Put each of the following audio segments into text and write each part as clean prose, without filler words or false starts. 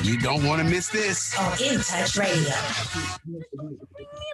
You don't want to miss this. On In Touch Radio.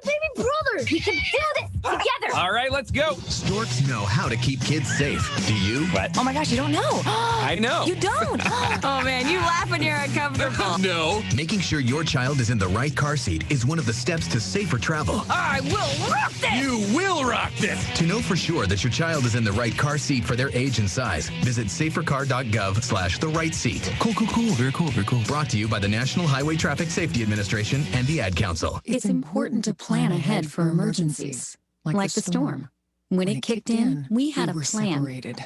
Baby brother, we can do this together. All right, let's go. Storks know how to keep kids safe. Do you? What? Oh my gosh, you don't know. I know. You don't. Oh man, you laugh when you're uncomfortable. No. Making sure your child is in the right car seat is one of the steps to safer travel. I will rock this. You will rock this. To know for sure that your child is in the right car seat for their age and size, visit safercar.gov/the right seat. Cool. Very cool. Brought to you by the National Highway Traffic Safety Administration and the Ad Council. It's important to plan ahead for emergencies, like the storm. When it kicked in, we had a plan. Separated.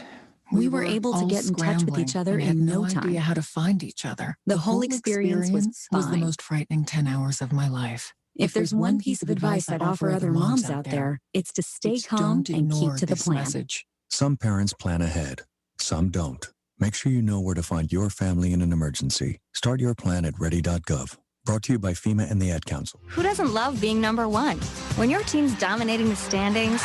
We were able to get in touch with each other in no time. Idea how to find each other. The whole experience was the fine. most frightening 10 hours of my life. If there's one piece of advice I'd offer other moms out there, it's to stay calm and keep to the plan. Message. Some parents plan ahead, some don't. Make sure you know where to find your family in an emergency. Start your plan at ready.gov. Brought to you by FEMA and the Ad Council. Who doesn't love being number one? When your team's dominating the standings,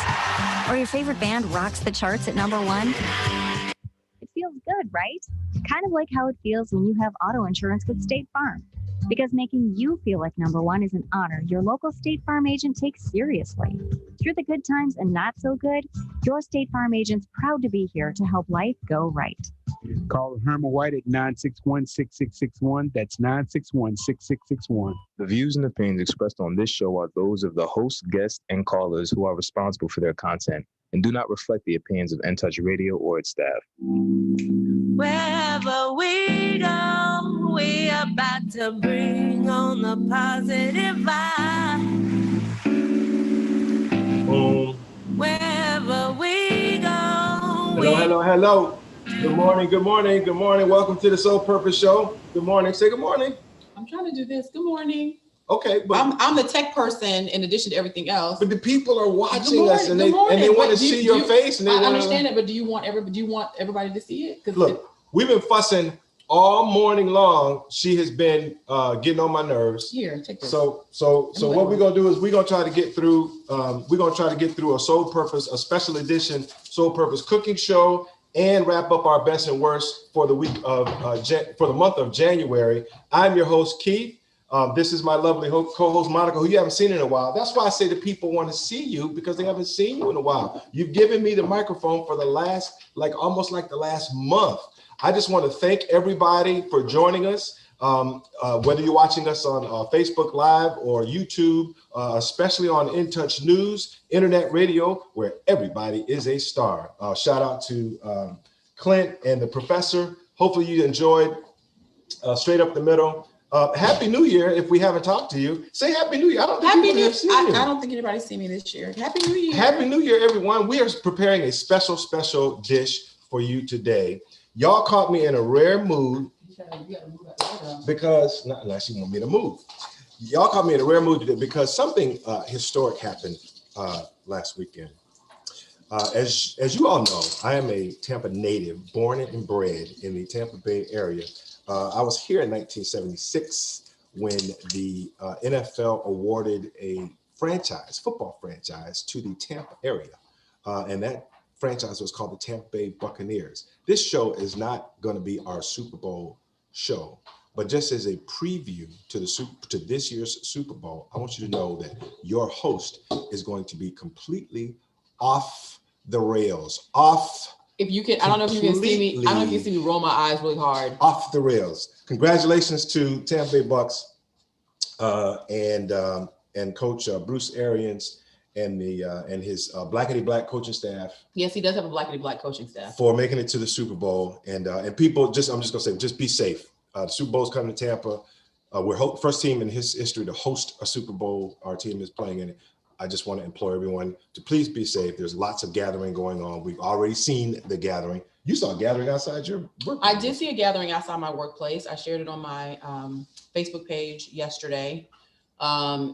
or your favorite band rocks the charts at number one, it feels good, right? Kind of like how it feels when you have auto insurance with State Farm. Because making you feel like number one is an honor your local State Farm agent takes seriously. Through the good times and not so good, your State Farm agent's proud to be here to help life go right. Call Herman White at 961-6661. That's 961-6661. The views and opinions expressed on this show are those of the host, guests, and callers who are responsible for their content and do not reflect the opinions of In Touch Radio or its staff. Wherever we go, we about to bring on the positive vibe. Boom. Wherever we go. Hello. Good morning. Welcome to the Soul Purpose Show. Good morning. Say good morning. I'm trying to do this. Good morning. Okay, but I'm the tech person in addition to everything else. But the people are watching us and they want to see your face. And I understand it, but do you want everybody to see it? Look, we've been fussing all morning long. She has been getting on my nerves. Here, take this. So what we're gonna do is we're gonna try to get through. A Soul Purpose, a special edition Soul Purpose cooking show, and wrap up our best and worst for the week of for the month of January. I'm your host, Keith. This is my lovely co-host, Monica, who you haven't seen in a while. That's why I say that people want to see you because they haven't seen you in a while. You've given me the microphone for the last, almost the last month. I just want to thank everybody for joining us. Whether you're watching us on Facebook Live or YouTube, especially on In Touch News, Internet Radio, where everybody is a star. Shout out to Clint and the professor. Hopefully you enjoyed Straight Up the Middle. Happy New Year. If we haven't talked to you, say Happy New Year. I don't think anybody's seen me this year. Happy New Year. Happy New Year, everyone. We are preparing a special dish for you today. Y'all caught me in a rare mood because now she want me to move. Y'all caught me in a rare mood today because something historic happened last weekend. As you all know, I am a Tampa native, born and bred in the Tampa Bay area. I was here in 1976 when the NFL awarded a football franchise to the Tampa area. And that franchise was called the Tampa Bay Buccaneers. This show is not going to be our Super Bowl show, but just as a preview to this year's Super Bowl, I want you to know that your host is going to be completely off the rails, If you can, I don't know if you can see me. I don't know if you can see me roll my eyes really hard. Off the rails. Congratulations to Tampa Bay Bucks and Coach Bruce Arians and his Blackety Black coaching staff. Yes, he does have a Blackety Black coaching staff. For making it to the Super Bowl. And people, I'm just gonna say, just be safe. The Super Bowl's coming to Tampa. We're first team in his history to host a Super Bowl. Our team is playing in it. I just want to implore everyone to please be safe. There's lots of gathering going on. We've already seen the gathering. You saw a gathering outside your workplace. I did see a gathering outside my workplace. I shared it on my Facebook page yesterday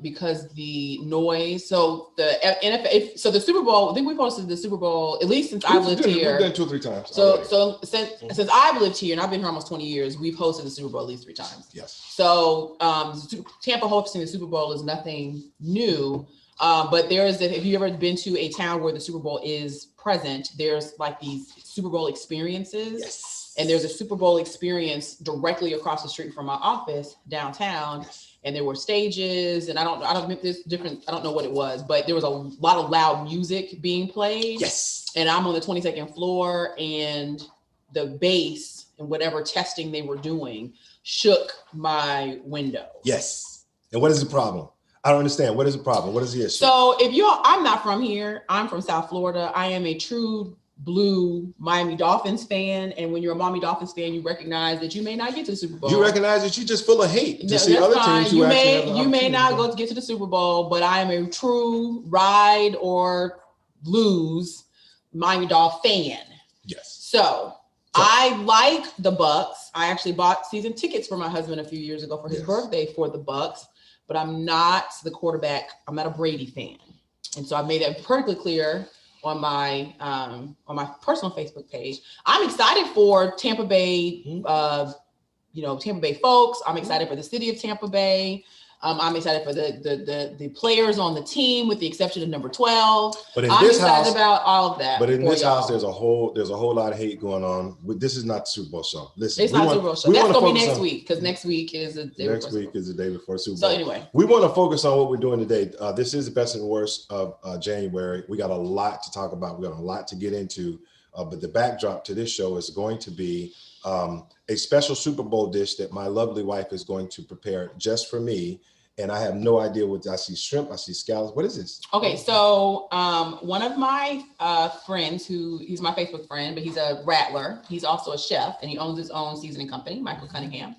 because the noise. So the NFL, so the Super Bowl. I think we posted the Super Bowl at least since I've lived here. We've done 2 or 3 times. So since I've lived here and I've been here almost 20 years, we've hosted the Super Bowl at least 3 times. Yes. So Tampa hosting the Super Bowl is nothing new. But if you've ever been to a town where the Super Bowl is present, there's like these Super Bowl experiences. Yes. And there's a Super Bowl experience directly across the street from my office downtown. And there were stages, and I don't know what it was, but there was a lot of loud music being played. Yes. And I'm on the 22nd floor, and the bass and whatever testing they were doing shook my window. Yes. And what is the problem? I don't understand. What is the problem? What is the issue? So I'm not from here. I'm from South Florida. I am a true blue Miami Dolphins fan, and when you're a Miami Dolphins fan, you recognize that you may not get to the Super Bowl. You recognize that you're just full of hate to No, see that's other fine. teams who You may not go to get to the Super Bowl, but I am a true ride or lose Miami Dolphin fan. Yes. So I like the Bucks. I actually bought season tickets for my husband a few years ago for his birthday for the Bucks, but I'm not the quarterback. I'm not a Brady fan, and so I made it perfectly clear on my personal Facebook page. I'm excited for Tampa Bay, Tampa Bay folks. I'm excited for the city of Tampa Bay. I'm excited for the players on the team, with the exception of number 12. But I'm excited about all of that. But in this house, there's a whole lot of hate going on. This is not the Super Bowl show. Listen, it's not Super Bowl show. That's gonna be next week, because next week is the day before Super Bowl. So anyway, we want to focus on what we're doing today. This is the best and worst of January. We got a lot to talk about. We got a lot to get into. But the backdrop to this show is going to be a special Super Bowl dish that my lovely wife is going to prepare just for me. And I have no idea what I see. Shrimp, I see scallops. What is this? Okay, so one of my friends, he's my Facebook friend, but he's a rattler. He's also a chef, and he owns his own seasoning company, Michael Cunningham.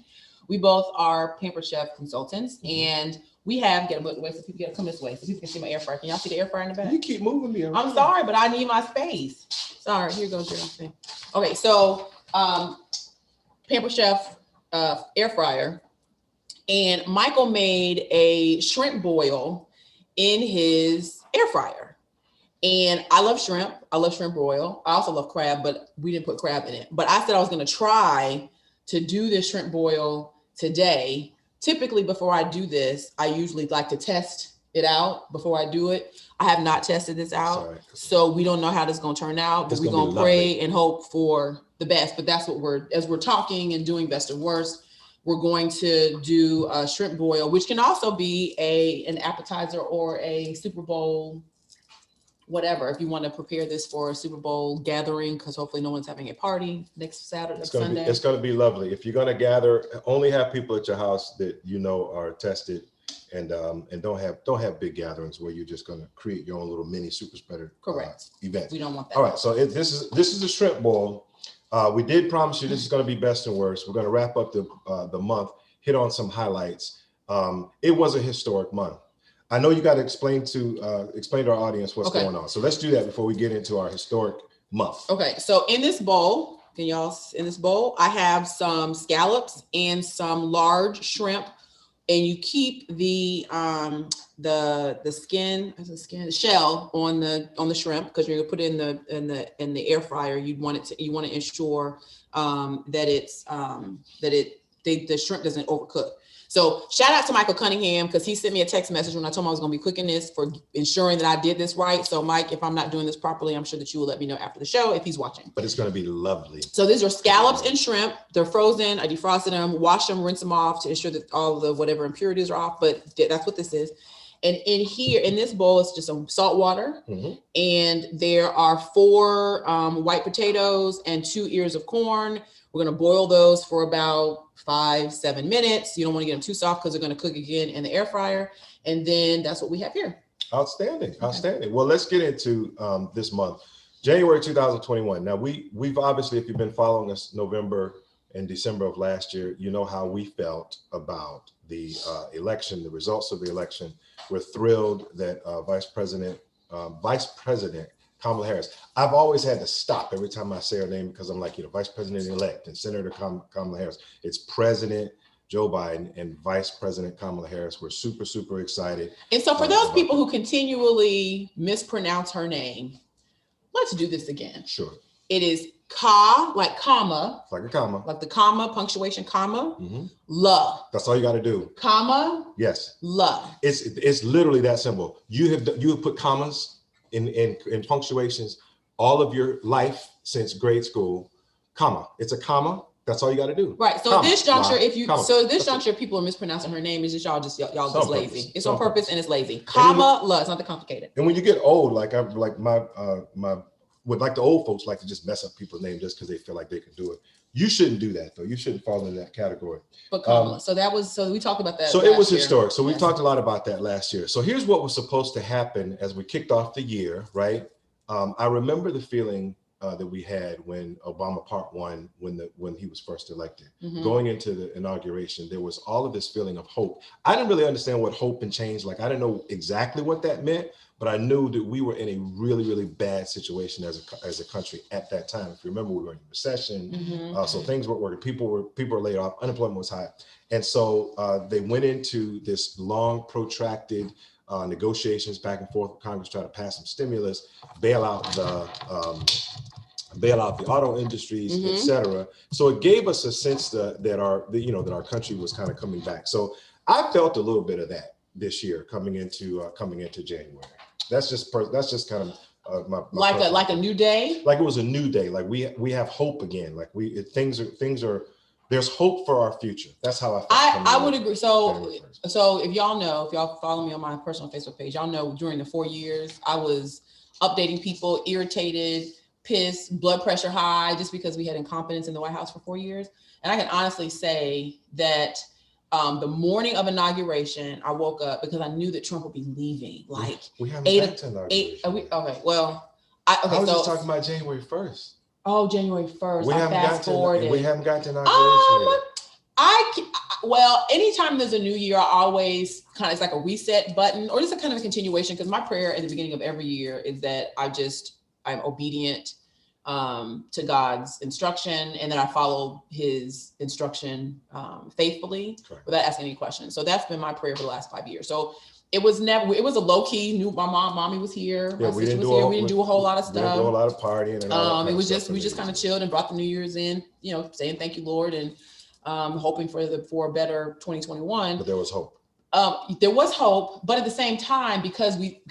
We both are Pampered Chef consultants, and we have come this way so people can see my air fryer. Can y'all see the air fryer in the back? You keep moving me around. I'm sorry, but I need my space. Sorry, here goes your. Okay, so Pampered Chef air fryer. And Michael made a shrimp boil in his air fryer. And I love shrimp. I love shrimp boil. I also love crab, but we didn't put crab in it. But I said I was going to try to do this shrimp boil today. Typically, before I do this, I usually like to test it out before I do it. I have not tested this out. So we don't know how this is going to turn out, but we're going to pray and hope for the best. But that's what as we're talking and doing best and worst, we're going to do a shrimp boil, which can also be an appetizer or a Super Bowl, whatever. If you want to prepare this for a Super Bowl gathering, because hopefully no one's having a party next Sunday. It's going to be lovely. If you're going to gather, only have people at your house that you know are tested, and don't have big gatherings where you're just going to create your own little mini super spreader event. We don't want that. All right, so this is a shrimp boil. We did promise you this is going to be best and worst. We're going to wrap up the month, hit on some highlights. It was a historic month. I know you got to explain to our audience what's going on. So let's do that before we get into our historic month. Okay, so in this bowl, I have some scallops and some large shrimp, and you keep the shell on the shrimp, because you're gonna put it in the air fryer. You want to ensure that the shrimp doesn't overcook. So shout out to Michael Cunningham, because he sent me a text message when I told him I was going to be cooking this, for ensuring that I did this right. So Mike, if I'm not doing this properly, I'm sure that you will let me know after the show if he's watching. But it's going to be lovely. So these are scallops and shrimp. They're frozen. I defrosted them, washed them, rinse them off to ensure that all the whatever impurities are off. But that's what this is. And in this bowl, it's just some salt water. Mm-hmm. And there are 4 white potatoes and 2 ears of corn. We're going to boil those for about 5-7 minutes. You don't want to get them too soft, because they're going to cook again in the air fryer. And then that's what we have here. Outstanding. Well, let's get into this month, January 2021. Now, we've obviously, if you've been following us November and December of last year, you know how we felt about the election, the results of the election. We're thrilled that Vice President Kamala Harris. I've always had to stop every time I say her name, because I'm like, Vice President-elect and Senator Kamala Harris. It's President Joe Biden and Vice President Kamala Harris. We're super, super excited. And so for those people who continually mispronounce her name, let's do this again. Sure. It is like comma. Like a comma. Like the comma, punctuation, comma. Mm-hmm. La. That's all you got to do. Comma. Yes. La. It's literally that simple. You have put commas in punctuations all of your life since grade school. comma. It's a comma. That's all you got to do. Right. So comma, this juncture, comma. people are mispronouncing her name. Is just y'all just on lazy. purpose. It's on purpose and it's lazy. Comma, la. It's not that complicated. And when you get old, like the old folks like to just mess up people's names just because they feel like they can do it. You shouldn't do that though. You shouldn't fall into that category. But comma. So we talked about that. So it was historic. So we talked a lot about that last year. So here's what was supposed to happen as we kicked off the year, right? I remember the feeling that we had when Obama Part 1, when he was first elected. Going into the inauguration, there was all of this feeling of hope. I didn't really understand what hope and change, like I didn't know exactly what that meant, but I knew that we were in a really, really bad situation as a country at that time. If you remember, we were in a recession, so things weren't working. People were laid off, unemployment was high. And so they went into this long, protracted negotiations back and forth with Congress, try to pass some stimulus, bail out the auto industries, et cetera. So it gave us a sense that our country was kind of coming back. So I felt a little bit of that this year coming into January. That's just kind of my like a new day. Like it was a new day. Like we have hope again. Like things are. There's hope for our future. That's how I felt. I would agree. So if y'all follow me on my personal Facebook page, y'all know during the 4 years I was updating people, irritated, pissed, blood pressure high, just because we had incompetence in the White House for 4 years. And I can honestly say that the morning of inauguration, I woke up because I knew that Trump would be leaving. Like we haven't got to inauguration. Okay. Well, I was just talking about January 1st. Oh, January 1st. We haven't got to inauguration yet. Anytime there's a new year, I always it's like a reset button or just a kind of a continuation, because my prayer at the beginning of every year is that I'm obedient to God's instruction, and that I follow his instruction faithfully without asking any questions. So that's been my prayer for the last 5 years. So it was a low key. My mommy was here. Yeah, my sister was here. We didn't do a whole lot of stuff. We didn't do a lot of partying. And we just kind of chilled and brought the New Year's in, saying thank you, Lord, and hoping for a better 2021. But there was hope. There was hope, but at the same time, because the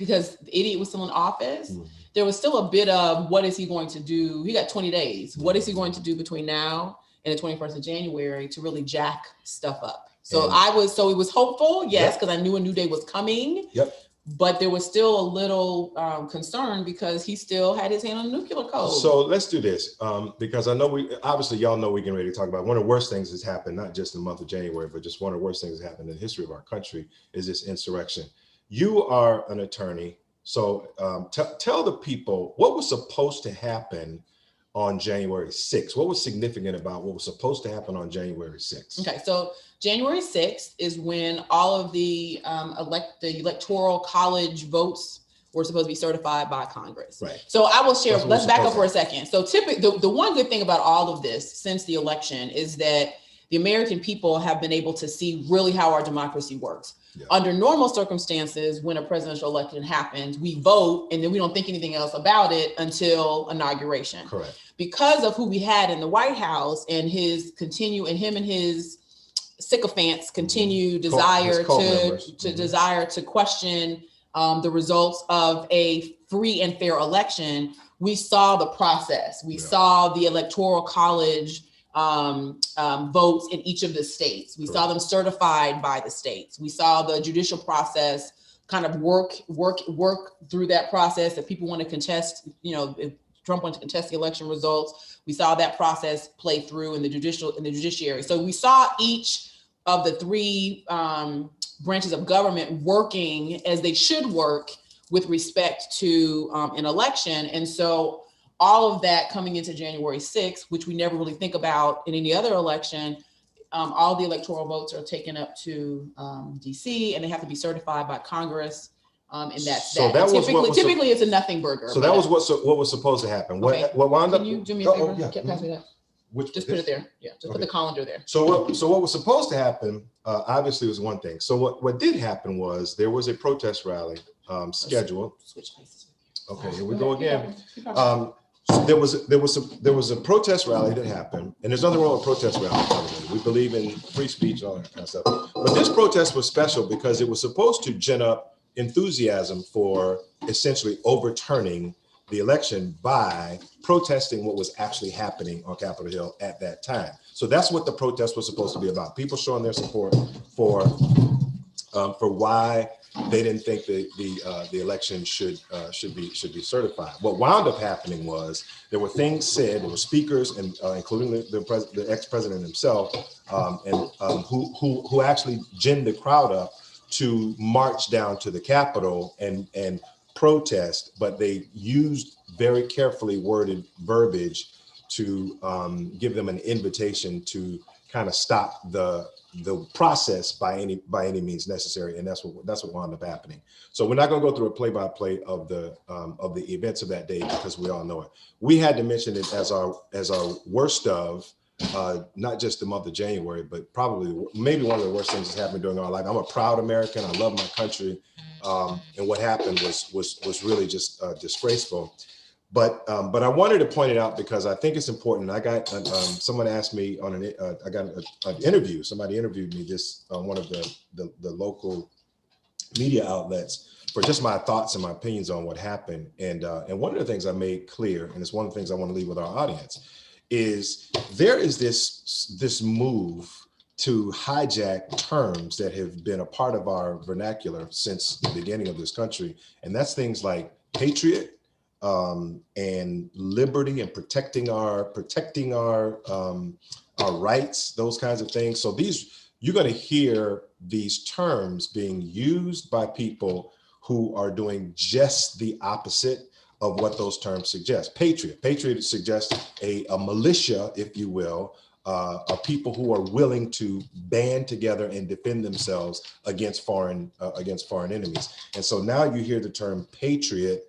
idiot was still in office, there was still a bit of what is he going to do? He got 20 days. What is he going to do between now and the 21st of January to really jack stuff up? So it was hopeful, yes, because I knew a new day was coming. Yep. But there was still a little concern because he still had his hand on the nuclear code. So let's do this because I know y'all know we're getting ready to talk about one of the worst things that's happened, not just in the month of January, but just one of the worst things that happened in the history of our country is this insurrection. You are an attorney. So tell the people what was supposed to happen on January 6th. What was significant about what was supposed to happen on January 6th? Okay, so January 6th is when all of the electoral college votes were supposed to be certified by Congress. Right. So I will share, let's back up for a second. So typically, the one good thing about all of this since the election is that the American people have been able to see really how our democracy works. Yeah. Under normal circumstances, when a presidential election happens, we vote and then we don't think anything else about it until inauguration. Correct. Because of who we had in the White House and him and his sycophants continue desire to question the results of a free and fair election, we saw the process. We saw the electoral college votes in each of the states. We saw them certified by the states. We saw the judicial process kind of work through that process. If people want to contest, if Trump wanted to contest the election results, we saw that process play through in the judiciary. So we saw each of the three branches of government working as they should work with respect to an election. And so all of that coming into January 6th, which we never really think about in any other election, all the electoral votes are taken up to DC and they have to be certified by Congress. And that's so that. Typically it's a nothing burger. So that was what was supposed to happen. Okay. What wound up? Can you do me a favor? Yeah. Pass me that. Just put it there. Yeah, just put the colander there. So what was supposed to happen, obviously, was one thing. So what did happen was there was a protest rally scheduled. Switch places. Okay, here we go again. There was a protest rally that happened, and there's nothing wrong with protest rallies. We believe in free speech, all that kind of stuff. But this protest was special because it was supposed to gin up enthusiasm for essentially overturning the election by protesting what was actually happening on Capitol Hill at that time. So that's what the protest was supposed to be about. People showing their support for why they didn't think the election should be certified. What wound up happening was there were things said. There were speakers, and including the ex-president himself, who actually ginned the crowd up to march down to the Capitol and protest, but they used very carefully worded verbiage to give them an invitation to kind of stop the process by any means necessary, and that's what wound up happening. So we're not going to go through a play-by-play of the events of that day because we all know it. We had to mention it as our worst of not just the month of January, but probably maybe one of the worst things that's happened during our life. I'm a proud American. I love my country, and what happened was really just disgraceful. But I wanted to point it out because I think it's important. I got someone asked me on I got an interview. Somebody interviewed me on one of the local media outlets for just my thoughts and my opinions on what happened. And one of the things I made clear, and it's one of the things I want to leave with our audience, is there is this move to hijack terms that have been a part of our vernacular since the beginning of this country, and that's things like patriot. And liberty and protecting our rights, those kinds of things. So you're going to hear these terms being used by people who are doing just the opposite of what those terms suggest. Patriot suggests a militia, if you will, of people who are willing to band together and defend themselves against foreign enemies. And so now you hear the term patriot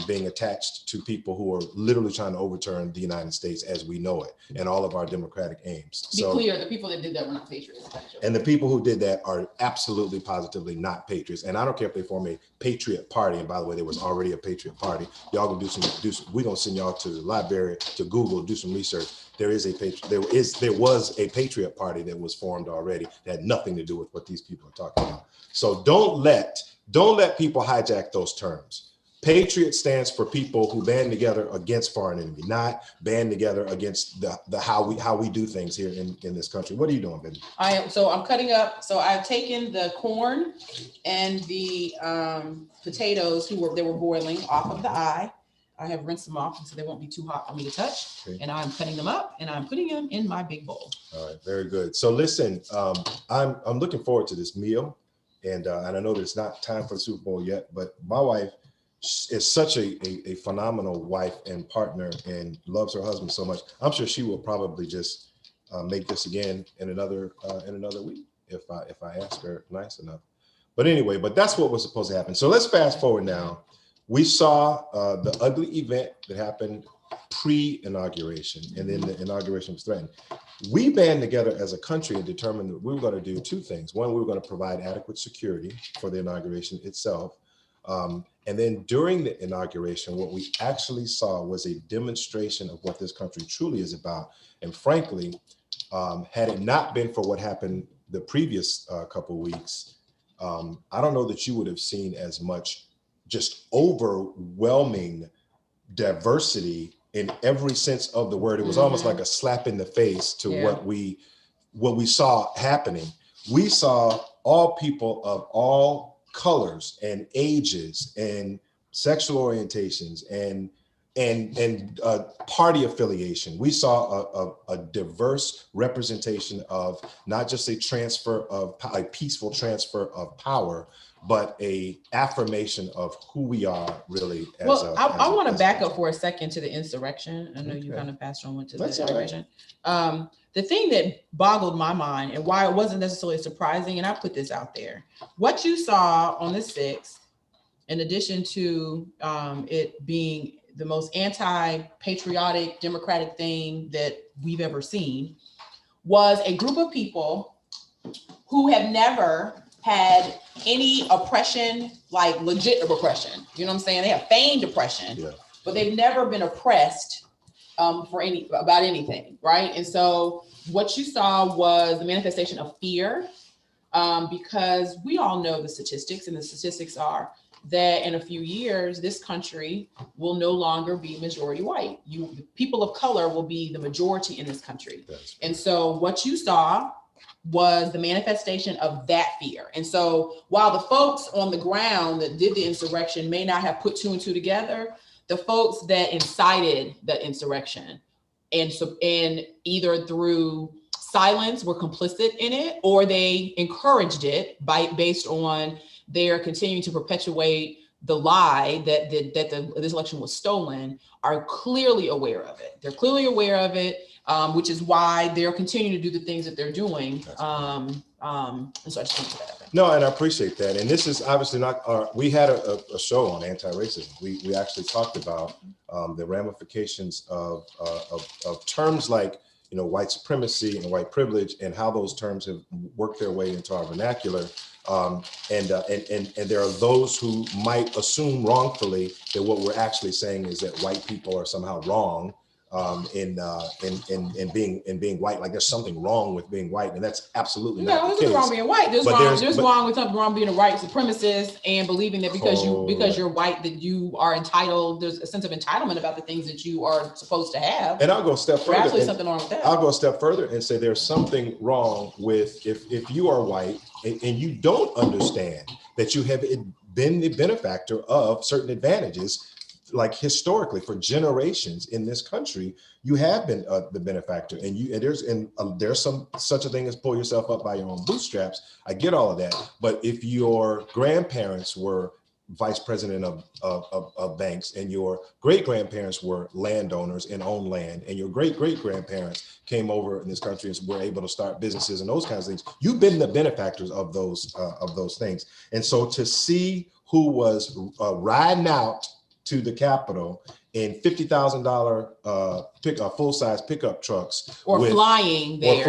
being attached to people who are literally trying to overturn the United States as we know it and all of our democratic aims. Be clear, the people that did that were not patriots. Actually. And the people who did that are absolutely positively not patriots. And I don't care if they form a patriot party. And by the way, there was already a patriot party. Y'all gonna do some we're gonna send y'all to the library, to Google, do some research. There was a patriot party that was formed already that had nothing to do with what these people are talking about. So don't let people hijack those terms. Patriot stands for people who band together against foreign enemy, not band together against the how we do things here in this country. What are you doing, baby? I'm cutting up. So I've taken the corn and the potatoes they were boiling off of the eye. I have rinsed them off so they won't be too hot for me to touch. Okay. And I'm cutting them up and I'm putting them in my big bowl. All right, very good. So listen, I'm looking forward to this meal, and I know that it's not time for the Super Bowl yet, but my wife is such a phenomenal wife and partner and loves her husband so much. I'm sure she will probably just make this again in another week if I ask her nice enough. But anyway, that's what was supposed to happen. So let's fast forward now. We saw the ugly event that happened pre-inauguration, and then the inauguration was threatened. We band together as a country and determined that we were going to do two things. One, we were going to provide adequate security for the inauguration itself. And then during the inauguration, what we actually saw was a demonstration of what this country truly is about. And frankly, had it not been for what happened the previous couple of weeks, I don't know that you would have seen as much just overwhelming diversity in every sense of the word. It was almost like a slap in the face to what we saw happening. We saw all people of all colors and ages and sexual orientations and party affiliation. We saw a diverse representation of not just a peaceful transfer of power, but a affirmation of who we are really. I want to back up for a second to the insurrection. I know you kind of passed on to the insurrection. Right. The thing that boggled my mind and why it wasn't necessarily surprising, and I put this out there, what you saw on the 6th, in addition to it being the most anti-patriotic democratic thing that we've ever seen, was a group of people who have never had any oppression, like legit oppression. You know what I'm saying? They have feigned oppression, but they've never been oppressed about anything, right? And so what you saw was the manifestation of fear, because we all know the statistics, and the statistics are that in a few years, this country will no longer be majority white. People of color will be the majority in this country. And so what you saw was the manifestation of that fear. And so while the folks on the ground that did the insurrection may not have put two and two together, the folks that incited the insurrection and either through silence were complicit in it, or they encouraged it based on their continuing to perpetuate the lie that this election was stolen, are clearly aware of it. They're clearly aware of it, which is why they're continuing to do the things that they're doing. And so I just want to put that up there. No, and I appreciate that. And this is obviously not we had a show on anti-racism. We actually talked about the ramifications of terms like, white supremacy and white privilege, and how those terms have worked their way into our vernacular. And there are those who might assume wrongfully that what we're actually saying is that white people are somehow wrong in being white. Like there's something wrong with being white, and that's absolutely not the case. There's wrong being white. There's wrong with something wrong being a white supremacist and believing that because you're white that you are entitled. There's a sense of entitlement about the things that you are supposed to have. And I'll go a step further. Absolutely something wrong with that. I'll go a step further and say there's something wrong with if you are white and you don't understand that you have been the benefactor of certain advantages. Like historically, for generations in this country, you have been the benefactor, and there's some such a thing as pull yourself up by your own bootstraps. I get all of that, but if your grandparents were vice president of banks, and your great grandparents were landowners and owned land, and your great grandparents came over in this country and were able to start businesses and those kinds of things, you've been the benefactors of those things. And so to see who was riding out to the Capitol in $50,000 full-size pickup trucks, or flying there,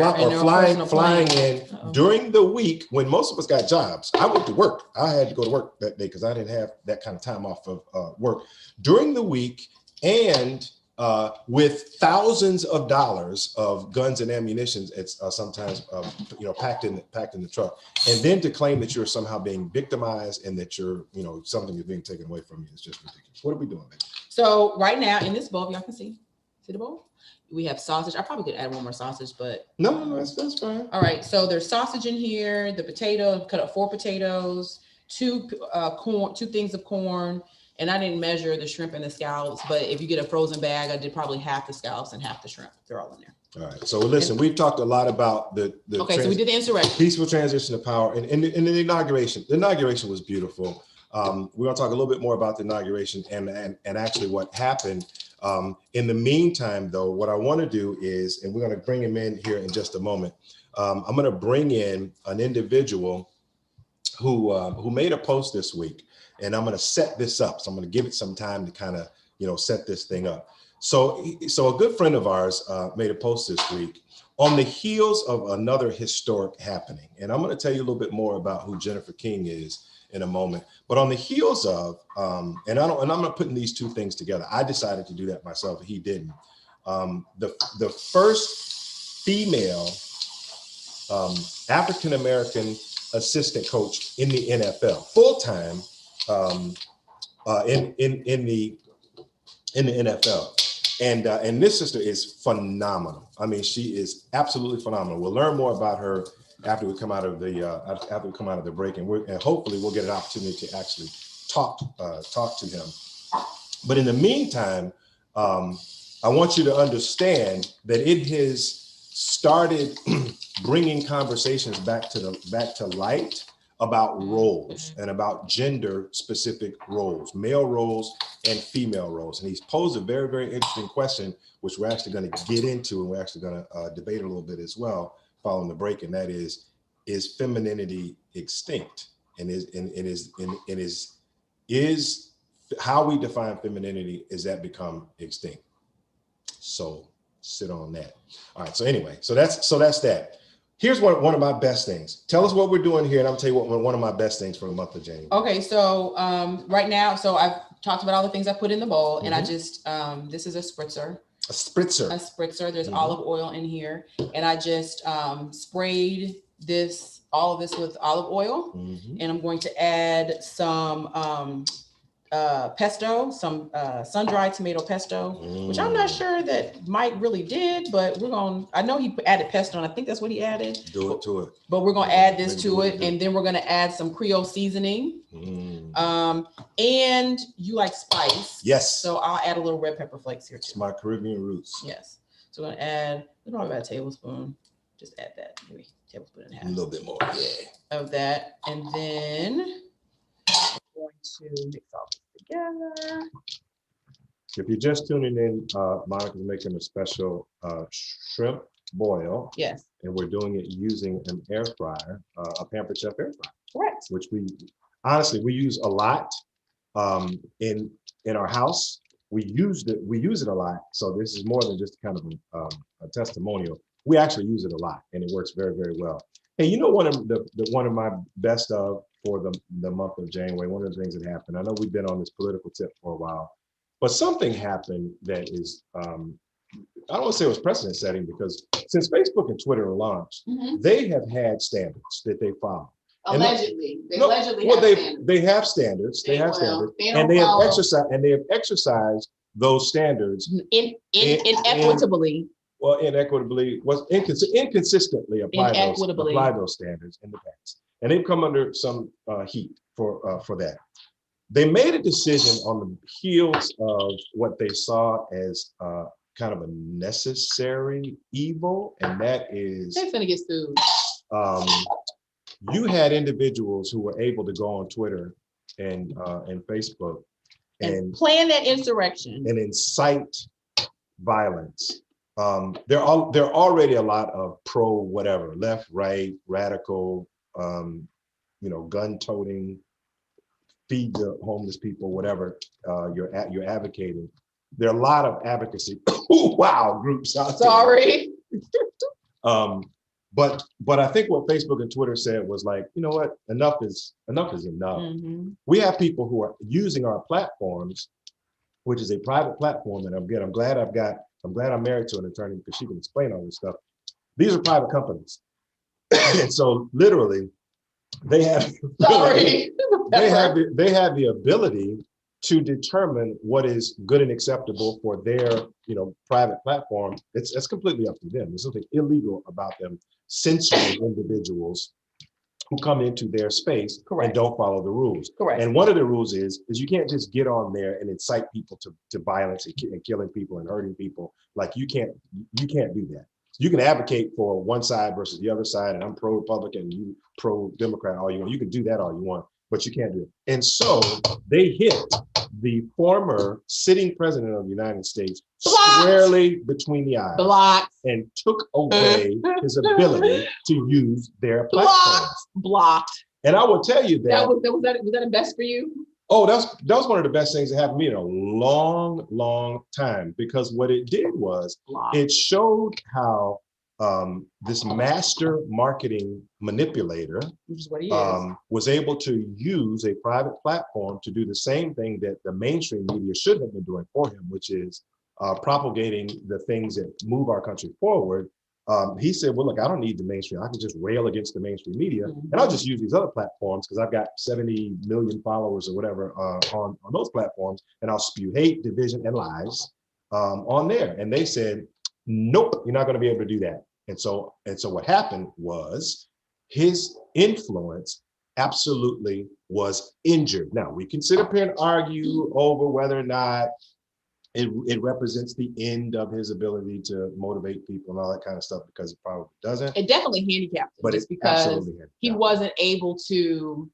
flying in during the week when most of us got jobs. I went to work. I had to go to work that day because I didn't have that kind of time off of work during the week, and with thousands of dollars of guns and ammunition, it's sometimes packed in the truck, and then to claim that you're somehow being victimized and that you're something is being taken away from you is just ridiculous. What are we doing, baby? So right now in this bowl, y'all can see the bowl. We have sausage. I probably could add one more sausage, but no, that's fine. All right, so there's sausage in here. The potato, cut up 4 potatoes, 2 things of corn. And I didn't measure the shrimp and the scallops, but if you get a frozen bag, I did probably half the scallops and half the shrimp. They're all in there. All right. So listen, we've talked a lot about so we did the insurrection, peaceful transition of power, and the inauguration. The inauguration was beautiful. We're going to talk a little bit more about the inauguration and actually what happened. In the meantime, though, what I want to do is, and we're going to bring him in here in just a moment. I'm going to bring in an individual who made a post this week. And I'm going to set this up. So I'm going to give it some time to kind of, set this thing up. So a good friend of ours made a post this week on the heels of another historic happening. And I'm going to tell you a little bit more about who Jennifer King is in a moment. But on the heels of, and I'm not putting these two things together. I decided to do that myself. He didn't. The first female African-American assistant coach in the NFL, full-time, in the NFL, and this sister is phenomenal. I mean, she is absolutely phenomenal. We'll learn more about her after we come out of the break, and hopefully we'll get an opportunity to actually talk to him. But in the meantime, I want you to understand that it has started bringing conversations back to light about roles and about gender specific roles, male roles and female roles. And he's posed a very, very interesting question, which we're actually going to get into, and we're actually going to debate a little bit as well following the break. And that is femininity extinct? And is how we define femininity, is that become extinct? So sit on that. All right. So anyway, so that's that. Here's one of my best things. Tell us what we're doing here, and I'll tell you what one of my best things for the month of January. Okay, so right now, so I've talked about all the things I put in the bowl, and I just this is a spritzer. A spritzer. There's olive oil in here, and I just sprayed all of this with olive oil, and I'm going to add some pesto, some sun-dried tomato pesto, which I'm not sure that Mike really did, but I know he added pesto, and I think that's what he added. Do it to it. But we're gonna add this to it, and then we're gonna add some Creole seasoning. And you like spice. Yes. So I'll add a little red pepper flakes here too. It's my Caribbean roots. Yes. So we're gonna add, about a tablespoon. Just add that, maybe a tablespoon and a half. A little bit more, of that, and then I'm going to mix all this together. If you're just tuning in, Monica's making a special shrimp boil. Yes. And we're doing it using an air fryer, a Pampered Chef air fryer. Correct. Which we use a lot in our house. We use it a lot. So this is more than just kind of a testimonial. We actually use it a lot, and it works very, very well. And you know, one of my best of for the month of January, one of the things that happened, I know we've been on this political tip for a while, but something happened that is, I don't want to say it was precedent setting, because since Facebook and Twitter launched, they have had standards that they follow. Allegedly, they have standards. They have standards, and they have exercised those standards inequitably. Inequitably was inconsistently applied those standards in the past, and they've come under some heat for that. They made a decision on the heels of what they saw as kind of a necessary evil, and that is they're gonna get sued. You had individuals who were able to go on Twitter and Facebook and plan that insurrection and incite violence. There are already a lot of pro whatever, left, right, radical, gun-toting, feed the homeless people, whatever you're advocating. There are a lot of advocacy groups out there. Sorry. But I think what Facebook and Twitter said was like, you know what, enough is enough. We have people who are using our platforms, which is a private platform, and I'm glad I'm married to an attorney because she can explain all this stuff. These are private companies. And so literally they have they have the ability to determine what is good and acceptable for their private platform. It's completely up to them. There's something illegal about them censoring individuals who come into their space and don't follow the rules. Correct. And one of the rules is you can't just get on there and incite people to violence and killing people and hurting people. Like you can't do that. You can advocate for one side versus the other side, and I'm pro-Republican, you pro-Democrat, all you want. You can do that all you want, but you can't do it. And so they hit the former sitting president of the United States squarely between the eyes and took away his ability to use their platforms. Blocked. And I will tell you that was that a best for you? Oh, that was one of the best things that happened to me in a long, long time, because what it did was it showed how this master marketing manipulator, which is what he is, was able to use a private platform to do the same thing that the mainstream media should have been doing for him, which is propagating the things that move our country forward. He said, well, look, I don't need the mainstream. I can just rail against the mainstream media, and I'll just use these other platforms because I've got 70 million followers or whatever on those platforms, and I'll spew hate, division, and lies on there. And they said, nope, you're not going to be able to do that. And so what happened was his influence absolutely was injured. Now, we can sit up here and argue over whether or not it represents the end of his ability to motivate people and all that kind of stuff, because it probably doesn't. It definitely handicapped him, but just because he wasn't able to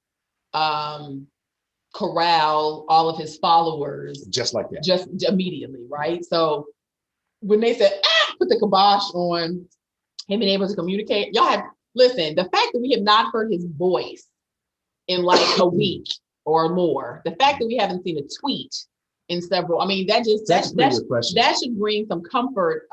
corral all of his followers just like that, just immediately, right? So when they said, put the kibosh on him being able to communicate, listen, the fact that we have not heard his voice in like a week or more, the fact that we haven't seen a tweet in several, I mean, that should bring some comfort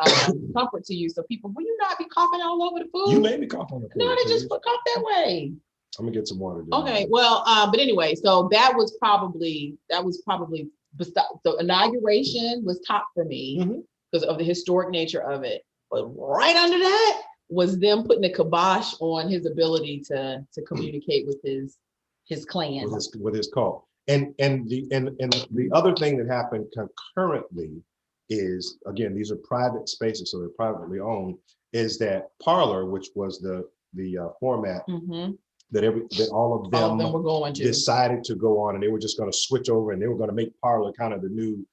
to you. So people, will you not be coughing all over the food? You made me cough on the food. No, they just cough that way. I'm gonna get some water. Okay, well, but anyway, so that was probably so inauguration was top for me because of the historic nature of it. But right under that was them putting a kibosh on his ability to communicate with his clan, with his cult. And the other thing that happened concurrently is, again, these are private spaces, so they're privately owned, is that Parler, which was the format that all of them were going to, decided to go on, and they were just going to switch over, and they were going to make Parler kind of the new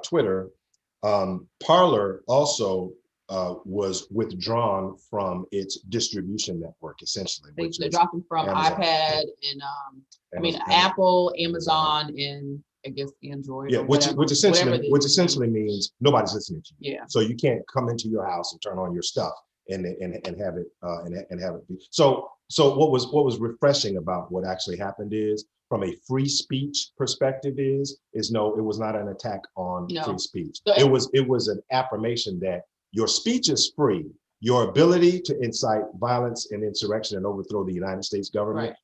Twitter. Parler also was withdrawn from its distribution network, essentially. They dropped them from Amazon. iPad and Apple, Amazon, and I guess Android. Yeah, which essentially means nobody's listening to you. Yeah. So you can't come into your house and turn on your stuff and have it and have it be. So what was refreshing about what actually happened is, from a free speech perspective, is no, it was not an attack on free speech. So it was an affirmation that your speech is free. Your ability to incite violence and insurrection and overthrow the United States government,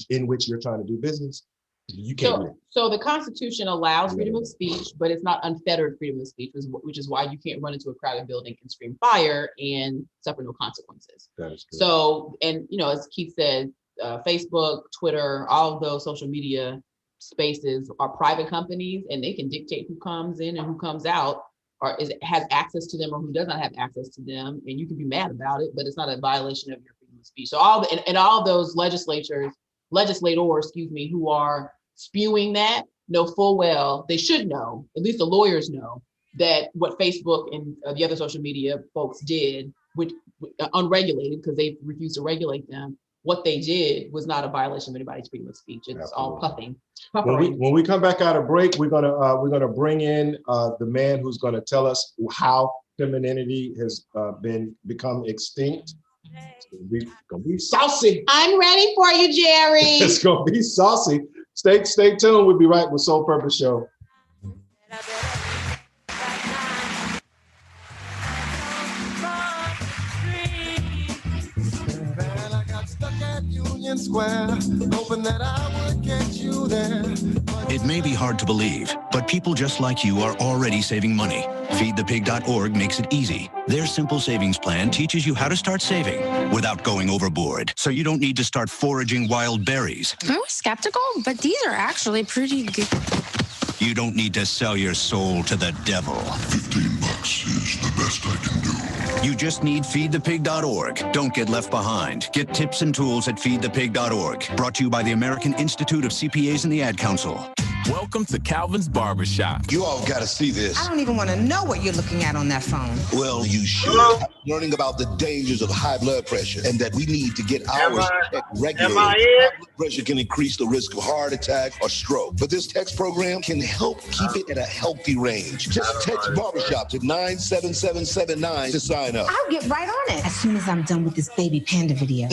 in which you're trying to do business, you can't do that. So the Constitution allows freedom of speech, but it's not unfettered freedom of speech, which is why you can't run into a crowded building and scream fire and suffer no consequences. That is good. So, and as Keith said, Facebook, Twitter, all of those social media spaces are private companies, and they can dictate who comes in and who comes out, or has access to them, or who does not have access to them. And you can be mad about it, but it's not a violation of your freedom of speech. So all those legislators, who are spewing that, know full well, they should know, at least the lawyers know, that what Facebook and the other social media folks did, which unregulated, because they refused to regulate them, what they did was not a violation of anybody's freedom of speech. It's all puffing. When we come back out of break, we're gonna bring in the man who's gonna tell us how femininity has become extinct. It's gonna be saucy. I'm ready for you, Jerry. It's gonna be saucy. Stay tuned. We'll be right with Soul Purpose Show. Square, hoping that I would get you there. It may be hard to believe, but people just like you are already saving money. FeedThePig.org makes it easy. Their simple savings plan teaches you how to start saving without going overboard, so you don't need to start foraging wild berries. I was skeptical, but these are actually pretty good. You don't need to sell your soul to the devil. $15 is the best I can do. You just need FeedThePig.org. Don't get left behind. Get tips and tools at FeedThePig.org. Brought to you by the American Institute of CPAs and the Ad Council. Welcome to Calvin's Barbershop. You all got to see this. I don't even want to know what you're looking at on that phone. Well, you should. I'm learning about the dangers of high blood pressure and that we need to get ours checked regularly. High blood pressure can increase the risk of heart attack or stroke. But this text program can help keep it at a healthy range. Just text Barbershop to 97779 to sign up. I'll get right on it as soon as I'm done with this baby panda video.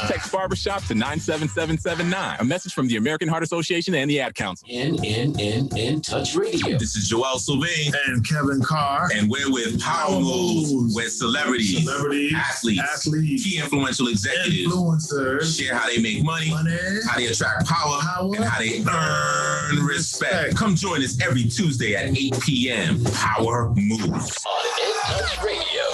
Text Barbershop to 97779. A message from the American Heart Association and the Ad Council. In Touch Radio. This is Joel Sylvain and Kevin Carr, and we're with Power Moves, where celebrities, athletes, key influential executives, influencers share how they make money, how they attract power, and how they earn respect. Come join us every Tuesday at 8 p.m. Power Moves on In Touch Radio.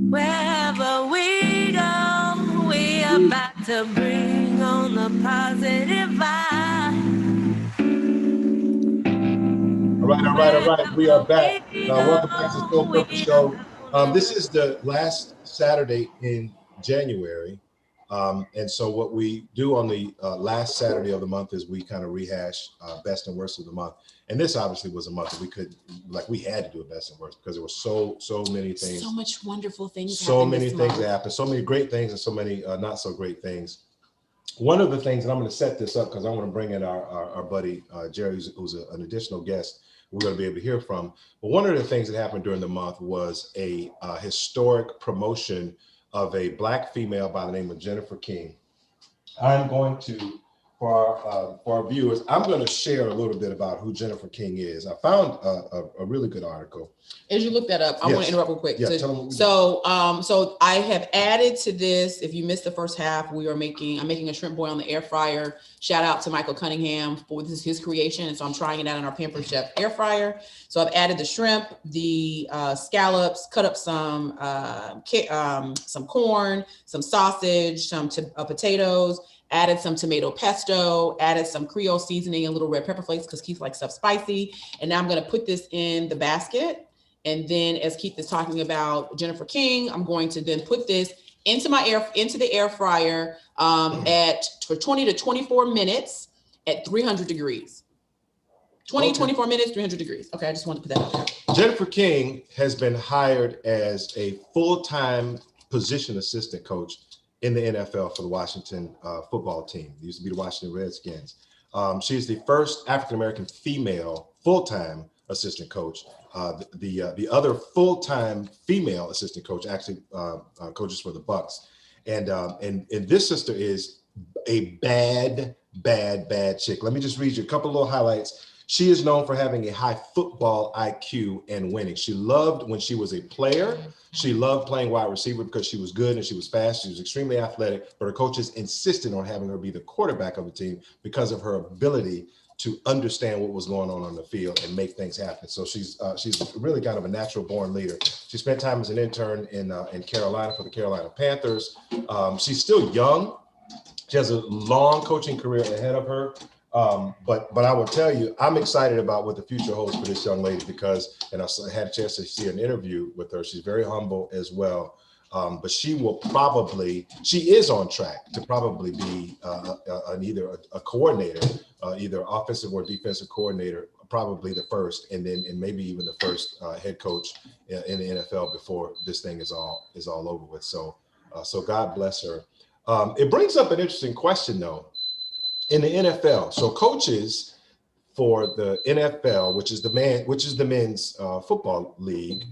Wherever we go, we about to bring on the positive vibe. All right. We are back. Welcome back to the Soul Purpose Show. This is the last Saturday in January. And so what we do on the last Saturday of the month is we kind of rehash best and worst of the month. And this obviously was a month that we had to do a best and worst because there were so many things. So much wonderful things. So many things that happened. So many great things and so many not so great things. One of the things, and I'm going to set this up because I want to bring in our buddy Jerry, who's an additional guest we're going to be able to hear from. But one of the things that happened during the month was a historic promotion of a Black female by the name of Jennifer King. I'm going to for our viewers, I'm going to share a little bit about who Jennifer King is. I found a really good article. As you look that up, I want to interrupt real quick. Yeah, so I have added to this. If you missed the first half, I'm making a shrimp boil on the air fryer. Shout out to Michael Cunningham for this is his creation, and so I'm trying it out in our Pampered Chef air fryer. So I've added the shrimp, the scallops, cut up some corn, some sausage, some potatoes. Added some tomato pesto, added some Creole seasoning and little red pepper flakes because Keith likes stuff spicy. And now I'm going to put this in the basket. And then as Keith is talking about Jennifer King, I'm going to then put this into the air fryer for 20 to 24 minutes at 300 degrees. 24 minutes, 300 degrees. Okay, I just wanted to put that out there. Jennifer King has been hired as a full-time position assistant coach in the NFL for the Washington football team. It used to be the Washington Redskins. She is the first African-American female full-time assistant coach. The other full-time female assistant coach actually coaches for the Bucks. And this sister is a bad chick. Let me just read you a couple of little highlights. She is known for having a high football IQ and winning. She loved when she was a player. She loved playing wide receiver because she was good and she was fast. She was extremely athletic, but her coaches insisted on having her be the quarterback of the team because of her ability to understand what was going on the field and make things happen. So she's really kind of a natural born leader. She spent time as an intern in Carolina for the Carolina Panthers. She's still young. She has a long coaching career ahead of her. But I will tell you, I'm excited about what the future holds for this young lady because, and I had a chance to see an interview with her. She's very humble as well. But she is on track to probably be either a coordinator, either offensive or defensive coordinator, probably the first, and maybe even the first head coach in the NFL before this thing is all over with. So God bless her. It brings up an interesting question though. In the NFL, so coaches for the NFL, which is the men's football league,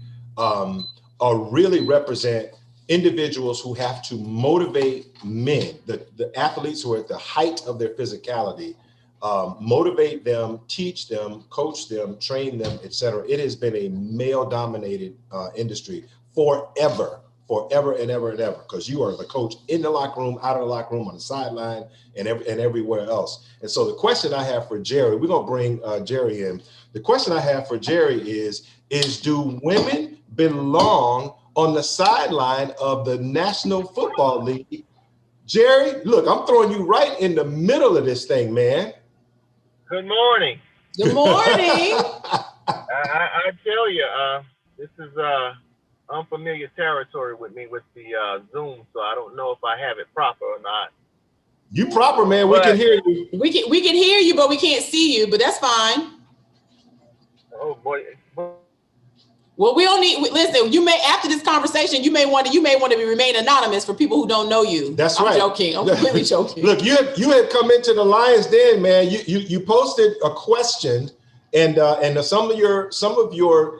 really represent individuals who have to motivate men, the athletes who are at the height of their physicality, motivate them, teach them, coach them, train them, etc. It has been a male-dominated industry forever and ever, because you are the coach in the locker room, out of the locker room, on the sideline, and everywhere else. And so the question I have for Jerry, we're going to bring Jerry in. The question I have for Jerry is do women belong on the sideline of the National Football League? Jerry, look, I'm throwing you right in the middle of this thing, man. Good morning. Good morning. I tell you, this is unfamiliar territory with me with the Zoom, so I don't know if I have it proper or not. You proper, man. We can hear you. We can hear you, but we can't see you. But that's fine. Oh boy. Well, we don't need. Listen, you may after this conversation, you may want to remain anonymous for people who don't know you. That's right. I'm joking. I'm completely joking. Look, you had come into the Lions Den, man. You posted a question. And some of your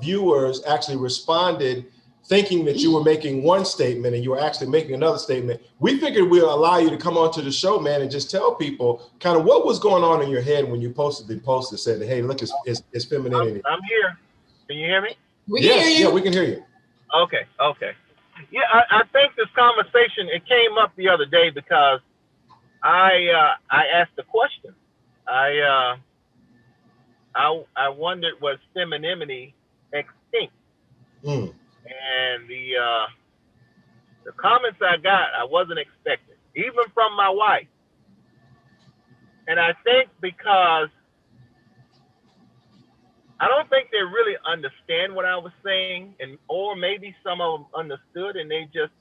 viewers actually responded thinking that you were making one statement and you were actually making another statement. We figured we'll allow you to come onto the show, man, and just tell people kind of what was going on in your head when you posted the post that said, hey, look, it's femininity. I'm here. Can you hear me? We can hear you. Yeah, we can hear you. Okay. Yeah, I think this conversation, it came up the other day because I asked a question. I wondered, was femininity extinct? And the comments I got, I wasn't expecting, even from my wife. And I think because I don't think they really understand what I was saying, or maybe some of them understood and they just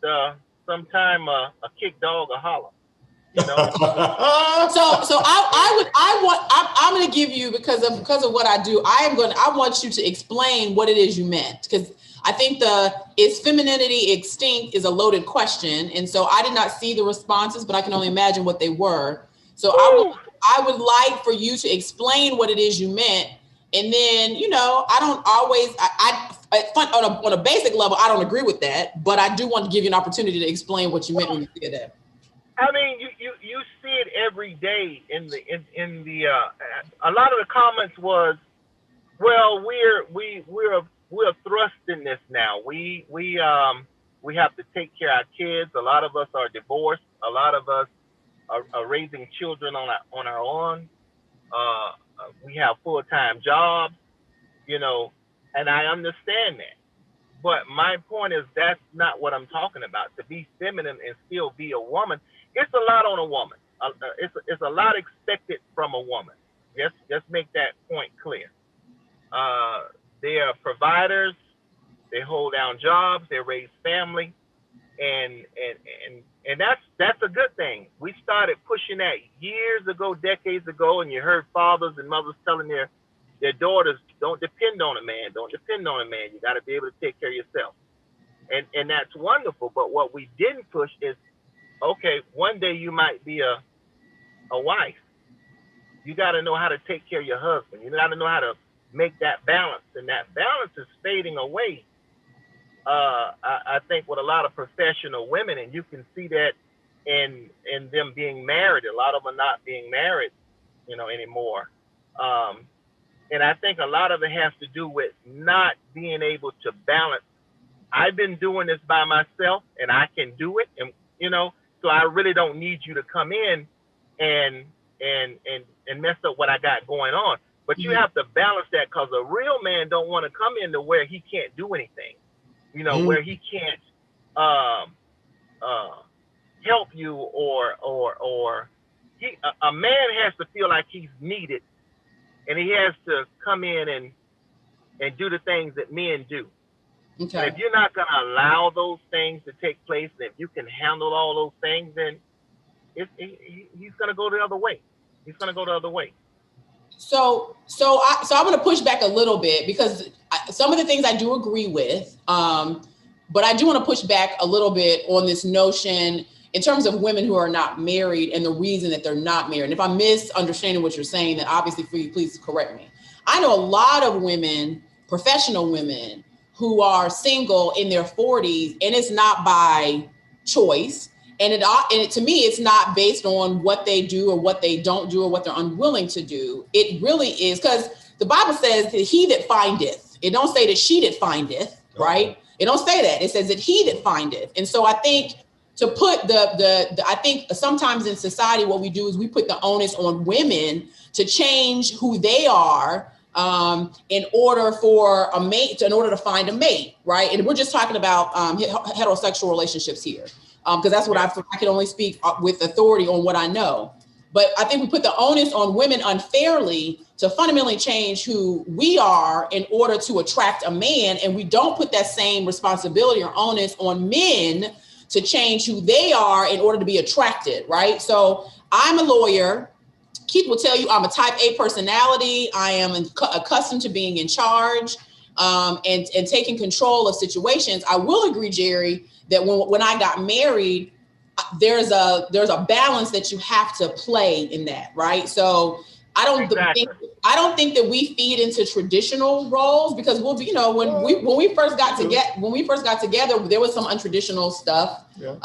sometime a kick dog or holler. You know? I'm going to give you because of what I do. I want you to explain what it is you meant, because I think is femininity extinct is a loaded question, and so I did not see the responses, but I can only imagine what they were. So I would like for you to explain what it is you meant, and then I don't always on a basic level I don't agree with that, but I do want to give you an opportunity to explain what you meant when you said that. I mean, you see it every day in the a lot of the comments was, well, we're thrust in this now. We have to take care of our kids. A lot of us are divorced. A lot of us are raising children on our own. We have full-time jobs, you know, and I understand that. But my point is that's not what I'm talking about. To be feminine and still be a woman, it's a lot on a woman. It's a lot expected from a woman. Just make that point clear. They are providers. They hold down jobs. They raise family, and that's a good thing. We started pushing that years ago, decades ago, and you heard fathers and mothers telling their daughters, don't depend on a man. Don't depend on a man. You got to be able to take care of yourself. And that's wonderful. But what we didn't push is, okay, one day you might be a wife. You got to know how to take care of your husband. You got to know how to make that balance. And that balance is fading away, I think, with a lot of professional women. And you can see that in them being married. A lot of them are not being married, you know, anymore. And I think a lot of it has to do with not being able to balance. I've been doing this by myself, and I can do it, and you know, so I really don't need you to come in and mess up what I got going on. But you have to balance that, because a real man don't want to come into where he can't do anything, you know, where he can't help you, or a man has to feel like he's needed. And he has to come in and do the things that men do. Okay. And if you're not going to allow those things to take place, and if you can handle all those things, then he's going to go the other way. He's going to go the other way. So I'm going to push back a little bit, because some of the things I do agree with, but I do want to push back a little bit on this notion in terms of women who are not married and the reason that they're not married. And if I'm misunderstanding what you're saying, then obviously please correct me. I know a lot of women, professional women, who are single in their 40s, and it's not by choice. And to me, it's not based on what they do or what they don't do or what they're unwilling to do. It really is, because the Bible says that he that findeth. It don't say that she that findeth, right? It don't say that. It says that he that findeth. And so I think to put I think sometimes in society, what we do is we put the onus on women to change who they are in order for a mate, in order to find a mate, right? And we're just talking about heterosexual relationships here, because that's what I can only speak with authority on what I know. But I think we put the onus on women unfairly to fundamentally change who we are in order to attract a man, and we don't put that same responsibility or onus on men to change who they are in order to be attracted, right? So I'm a lawyer. Keith will tell you I'm a type A personality. I am accustomed to being in charge and taking control of situations. I will agree, Jerry, that when I got married, there's a balance that you have to play in that, right? So I don't think that we feed into traditional roles, because we'll be, you know, when we first got together, there was some untraditional stuff. Yeah.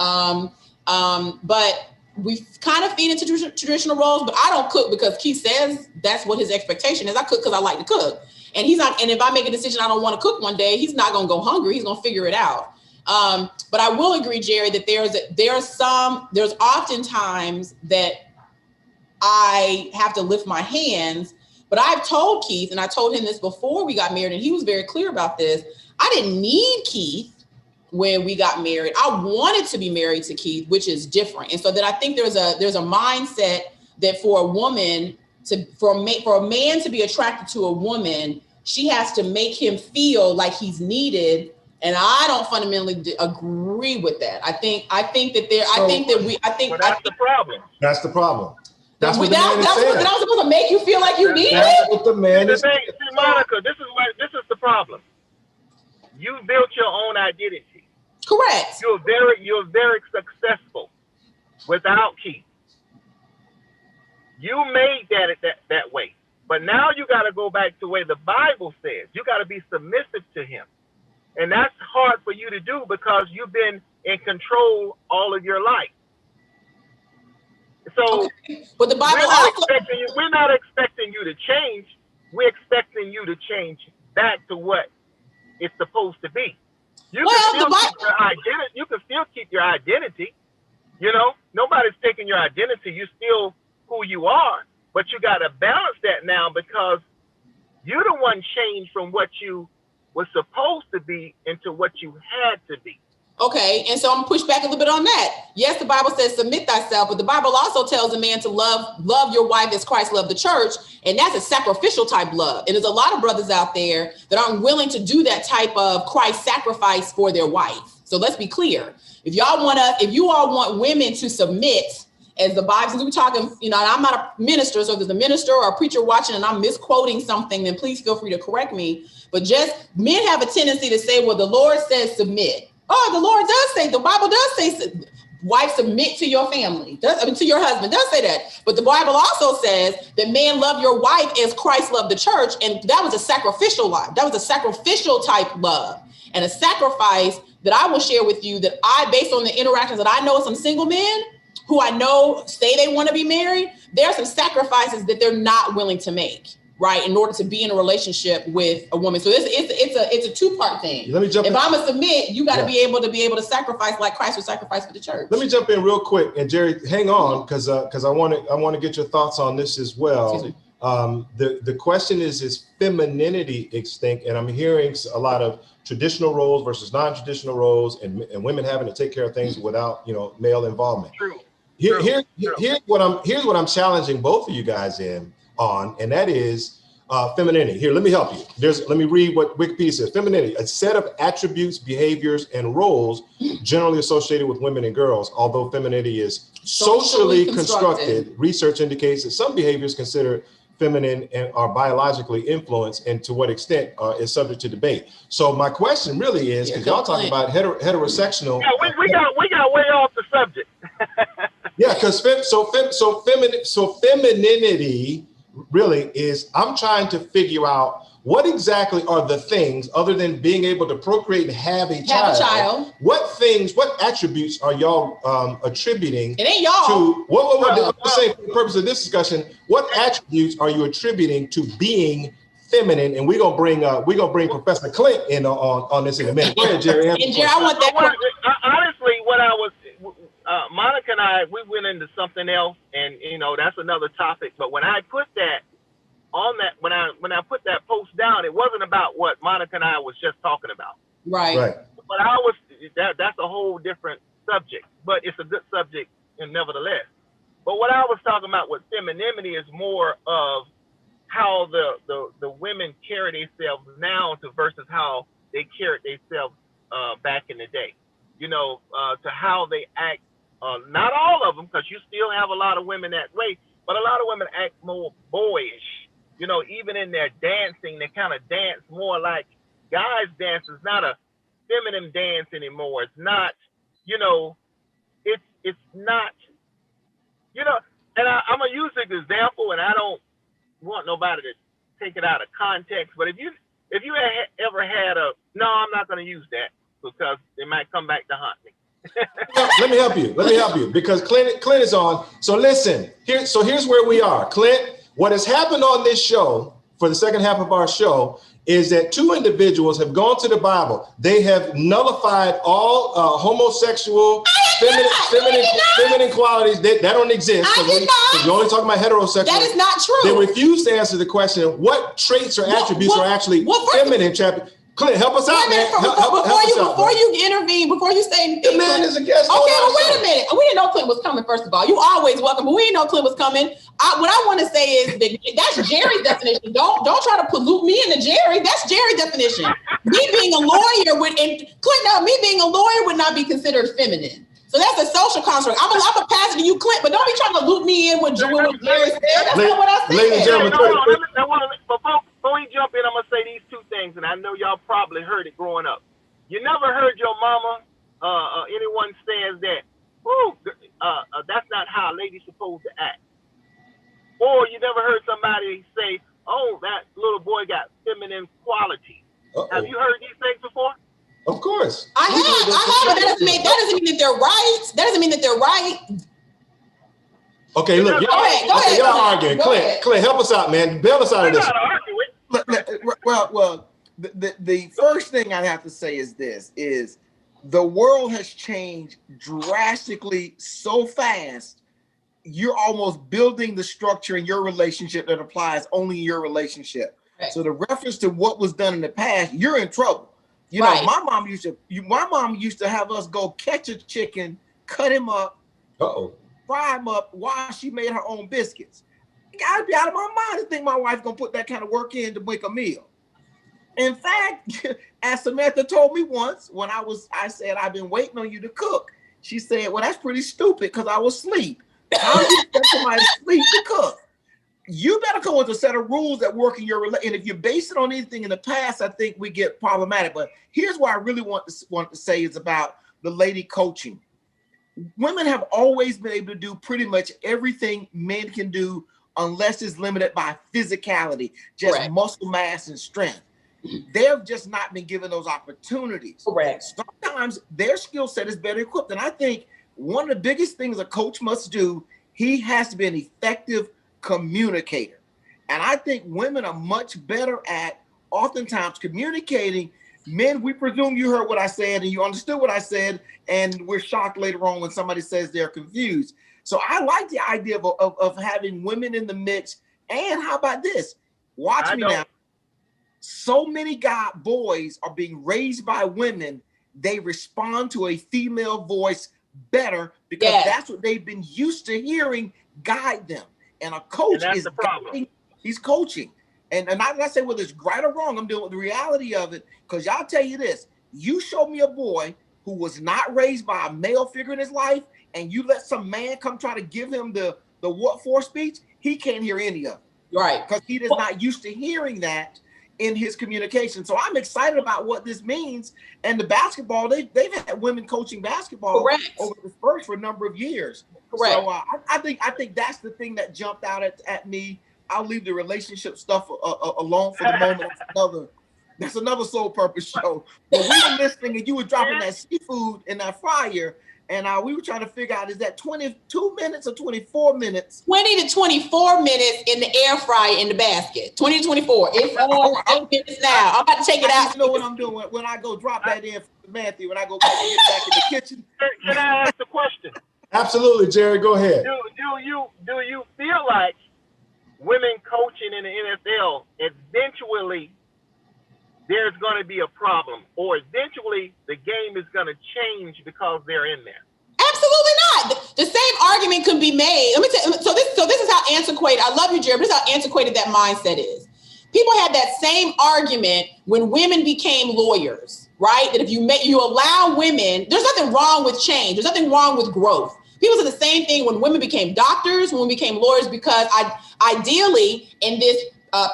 But we kind of feed into traditional roles. But I don't cook because Keith says that's what his expectation is. I cook because I like to cook, and he's not. And if I make a decision I don't want to cook one day, he's not going to go hungry. He's going to figure it out. But I will agree, Jerry, that there's oftentimes that I have to lift my hands. But I've told Keith, and I told him this before we got married, and he was very clear about this. I didn't need Keith when we got married. I wanted to be married to Keith, which is different. And so that I think there's a mindset that for a woman for a man to be attracted to a woman, she has to make him feel like he's needed. And I don't fundamentally agree with that. I think that that's the problem. That's the problem. That's what that was supposed to make you feel like you need it. What the man is. See, Monica, this is the problem. You built your own identity. Correct. You're very successful without Keith. You made that way, but now you got to go back to the way the Bible says. You got to be submissive to him, and that's hard for you to do because you've been in control all of your life. So, but the Bible we're not expecting you to change. We're expecting you to change back to what it's supposed to be. You can still keep your identity. You know, nobody's taking your identity. You're still who you are, but you got to balance that now because you're the one changed from what you were supposed to be into what you had to be. Okay, and so I'm gonna push back a little bit on that. Yes, the Bible says submit thyself, but the Bible also tells a man to love your wife as Christ loved the church, and that's a sacrificial type love. And there's a lot of brothers out there that aren't willing to do that type of Christ sacrifice for their wife. So let's be clear. If you all want women to submit, as the Bible, since we're talking, you know, I'm not a minister, so if there's a minister or a preacher watching and I'm misquoting something, then please feel free to correct me. But just men have a tendency to say, well, the Lord says submit. Oh, the Lord does say, the Bible does say, wife, submit to your family, to your husband, does say that. But the Bible also says that man, love your wife as Christ loved the church. And that was a sacrificial love. That was a sacrificial type love and a sacrifice that I will share with you that based on the interactions that I know of some single men who I know say they want to be married, there are some sacrifices that they're not willing to make. Right, in order to be in a relationship with a woman, so it's a two-part thing. Let me jump. If I'm a submit, you got to be able to sacrifice like Christ would sacrifice for the church. Let me jump in real quick, and Jerry, hang on, because I want to get your thoughts on this as well. The question is femininity extinct? And I'm hearing a lot of traditional roles versus non-traditional roles, and women having to take care of things without male involvement. True. Here's what I'm challenging both of you guys on, and that is femininity. Here, let me help you. Let me read what Wikipedia says. Femininity, a set of attributes, behaviors, and roles generally associated with women and girls. Although femininity is socially constructed, research indicates that some behaviors considered feminine and are biologically influenced, and to what extent is subject to debate. So my question really is, because y'all talking about heterosexual. Yeah, we got way off the subject. Yeah, because femininity really is, I'm trying to figure out what exactly are the things, other than being able to procreate and have a child. What attributes are y'all attributing? It ain't y'all. To what? I'm saying for the purpose of this discussion, what attributes are you attributing to being feminine? And we're gonna bring Professor Clint in on this in a minute. Go ahead, Jerry. And Jerry, I want that. Honestly, what I was. Monica and I, we went into something else, and that's another topic. But when I put that on that, when I put that post down, it wasn't about what Monica and I was just talking about. Right. But that's a whole different subject. But it's a good subject, and nevertheless. But what I was talking about with femininity is more of how the women carry themselves now to versus how they carried themselves back in the day. To how they act. Not all of them, because you still have a lot of women that way, but a lot of women act more boyish. Even in their dancing, they kind of dance more like guys dance. It's not a feminine dance anymore. It's not, it's not, and I'm going to use this example, and I don't want nobody to take it out of context, but if you ever had I'm not going to use that because it might come back to haunt me. Let me help you because Clint is on. So listen, here's where we are. Clint, what has happened on this show for the second half of our show is that two individuals have gone to the Bible. They have nullified all homosexual, feminine qualities. That don't exist. We're only talking about heterosexual. That is not true. They refuse to answer the question, what traits or attributes are actually feminine? Clint, help us out, man. Before you intervene, before you say anything. The man is a guest. Okay, well, wait a minute. We didn't know Clint was coming, first of all. You always welcome, but we didn't know Clint was coming. What I want to say is that's Jerry's definition. Don't try to pollute me into Jerry. That's Jerry's definition. Me being a lawyer would not be considered feminine. So that's a social construct. I'm a pastor to you, Clint, but don't be trying to loop me in with Jerry said. That's not what I said. Ladies and gentlemen, before we jump in, I'm going to say these two things, and I know y'all probably heard it growing up. You never heard your mama anyone says that, that's not how a lady's supposed to act. Or you never heard somebody say, oh, that little boy got feminine qualities. Have you heard these things before? Of course. I have, but that doesn't mean that they're right. That doesn't mean that they're right. Okay, look. Go ahead. Y'all arguing. Clint, help us out, man. Bail us out of this. Well, the first thing I have to say is this: is the world has changed drastically so fast. You're almost building the structure in your relationship that applies only in your relationship. Right. So the reference to what was done in the past, you're in trouble. You know, my mom used to have us go catch a chicken, cut him up, fry him up while she made her own biscuits. I'd be out of my mind to think my wife's gonna put that kind of work in to make a meal. In fact, as Samantha told me once, when I said, I've been waiting on you to cook. She said, well, that's pretty stupid because I was asleep. How do you expect somebody to sleep to cook? You better come with a set of rules that work in your relationship. And if you base it on anything in the past, I think we get problematic. But here's what I really want to say is about the lady coaching. Women have always been able to do pretty much everything men can do unless it's limited by physicality, just muscle mass and strength. They've just not been given those opportunities. Correct. Sometimes their skill set is better equipped. And I think one of the biggest things a coach must do, he has to be an effective communicator. And I think women are much better at oftentimes communicating. Men, we presume you heard what I said and you understood what I said, and we're shocked later on when somebody says they're confused. So I like the idea of having women in the mix. And how about this? Watch me now. So many boys are being raised by women. They respond to a female voice better because that's what they've been used to hearing guide them. And a coach is guiding, he's coaching. And I'm not gonna say whether it's right or wrong. I'm dealing with the reality of it. Because y'all tell you this, you show me a boy who was not raised by a male figure in his life, and you let some man come try to give him the what for speech, he can't hear any of it. Right. Because he is not used to hearing that in his communication. So I'm excited about what this means. And the basketball, they've had women coaching basketball over the Spurs for a number of years. Correct. So I think that's the thing that jumped out at me. I'll leave the relationship stuff alone for the moment. That's another Soul Purpose show. But we were listening and you were dropping that seafood in that fryer. And we were trying to figure out, is that 22 minutes or 24 minutes? 20 to 24 minutes in the air fryer in the basket. 20 to 24. It's 8 minutes now. I'm about to take it out. You know what I'm doing when I go drop that in for Matthew, when I go get back in the kitchen? Can I ask a question? Absolutely, Jerry. Go ahead. Do you feel like women coaching in the NFL, eventually there's going to be a problem, or eventually the game is going to change because they're in there? Absolutely not. The same argument could be made. Let me tell you, so this is how antiquated, I love you, Jerry, but this is how antiquated that mindset is. People had that same argument when women became lawyers, right? That if you allow women, there's nothing wrong with change. There's nothing wrong with growth. People said the same thing when women became doctors, when women became lawyers, because ideally in this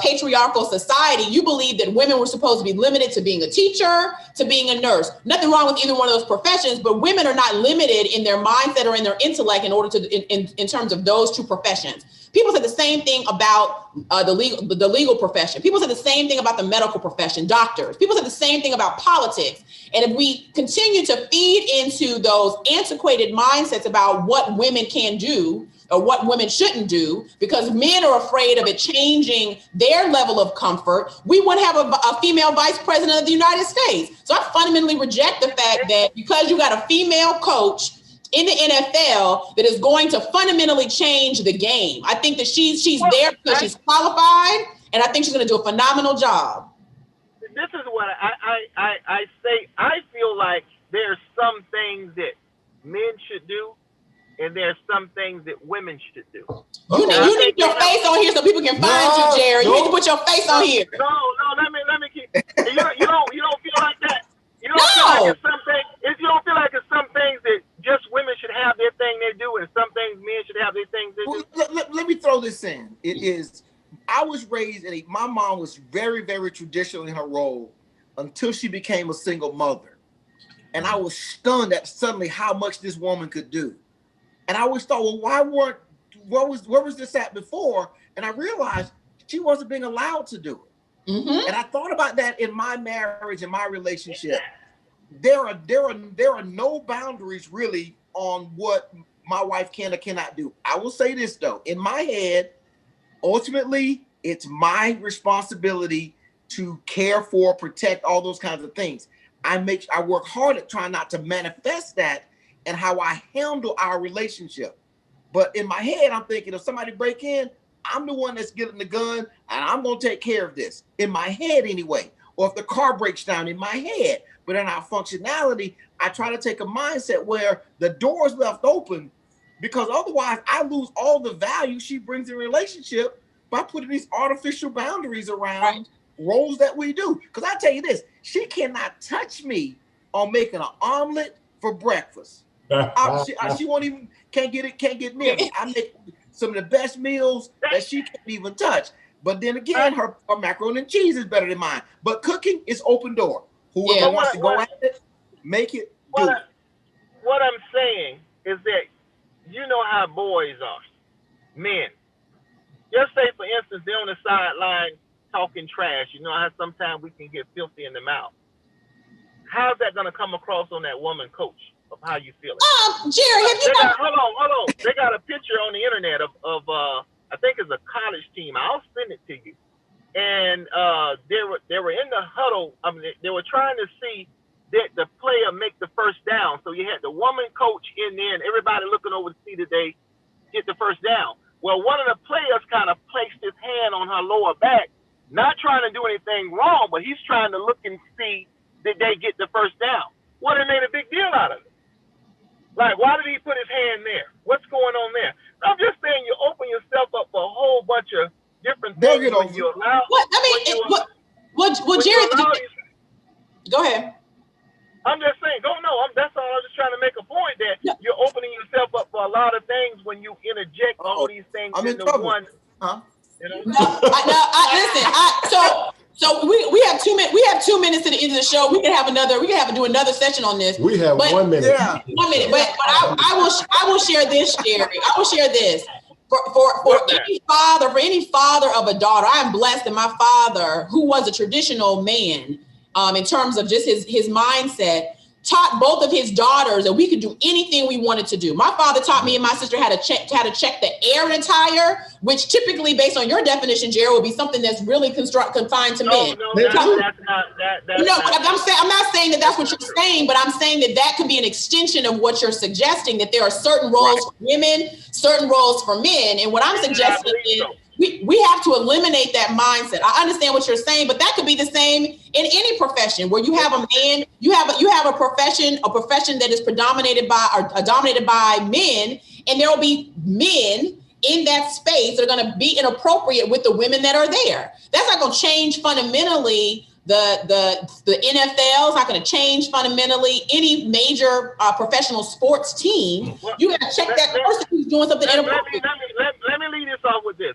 patriarchal society, you believe that women were supposed to be limited to being a teacher, to being a nurse. Nothing wrong with either one of those professions, but women are not limited in their mindset or in their intellect in order to, in terms of those two professions. People said the same thing about the legal profession. People said the same thing about the medical profession, doctors. People said the same thing about politics. And if we continue to feed into those antiquated mindsets about what women can do or what women shouldn't do, because men are afraid of it changing their level of comfort, we wouldn't have a female vice president of the United States. So I fundamentally reject the fact that because you got a female coach in the NFL that is going to fundamentally change the game. I think that she's there because she's qualified, and I think she's going to do a phenomenal job. This is what I say. I feel like there's some things that men should do, and there's some things that women should do. You need your face on here so people can find you, Jerry. You need to put your face on here. No, let me keep. You don't feel like that. You don't feel like it's something. You don't feel like it's some things that just women should have their thing they do, and some things men should have their things they do. Let me throw this in. I was raised my mom was very, very traditional in her role until she became a single mother. And I was stunned at suddenly how much this woman could do. And I always thought, well, where was this at before? And I realized she wasn't being allowed to do it. Mm-hmm. And I thought about that in my marriage and my relationship. There are no boundaries really on what my wife can or cannot do. I will say this though, in my head, ultimately, it's my responsibility to care for, protect, all those kinds of things. I work hard at trying not to manifest that and how I handle our relationship. But in my head, I'm thinking if somebody break in, I'm the one that's getting the gun and I'm going to take care of this. In my head anyway. Or if the car breaks down, in my head. But in our functionality, I try to take a mindset where the door is left open, because otherwise I lose all the value she brings in a relationship by putting these artificial boundaries around roles that we do. Because I tell you this, she cannot touch me on making an omelet for breakfast. She won't even, can't get near me. I make some of the best meals that she can't even touch. But then again, her macaroni and cheese is better than mine. But cooking is open door. Whoever wants to go at it, make it, do it. What I'm saying is that you know how boys are, men. Just say, for instance, they're on the sideline talking trash. You know how sometimes we can get filthy in the mouth. How's that going to come across on that woman coach of how you feeling? Jerry, have you hold on. They got a picture on the internet of I think it's a college team. I'll send it to you. And they were in the huddle. I mean, they were trying to see that the player make the first down. So you had the woman coach in there and everybody looking over to see that they get the first down. Well, one of the players kind of placed his hand on her lower back, not trying to do anything wrong, but he's trying to look and see that they get the first down. Well, they made a big deal out of it. Like, why did he put his hand there? What's going on there? I'm just saying you open yourself up for a whole bunch of different things when you allow. Jerry, go ahead. I'm just saying, that's all. I was just trying to make a point that you're opening yourself up for a lot of things when you interject all these things into one. Huh? You know? Listen. So we have 2 minutes. We have 2 minutes to the end of the show. We can have another. We can have to do another session on this. We have 1 minute. Yeah. 1 minute. But I will share this, Jerry. I will share this. For any father of a daughter, I am blessed that my father, who was a traditional man, in terms of just his mindset, taught both of his daughters that we could do anything we wanted to do. My father taught me and my sister how to check the air in a tire, which typically, based on your definition, Jerry, would be something that's really confined to men. That's not. I'm not saying that that's what you're saying, but I'm saying that could be an extension of what you're suggesting, that there are certain roles for women, certain roles for men. And what I'm suggesting is we have to eliminate that mindset. I understand what you're saying, but that could be the same in any profession where you have a man, you have a profession that is dominated by men, and there will be men in that space that are going to be inappropriate with the women that are there. That's not going to change fundamentally the NFL. Is not going to change fundamentally any major professional sports team. You got to check that person who's doing something inappropriate. Let me lead this off with this.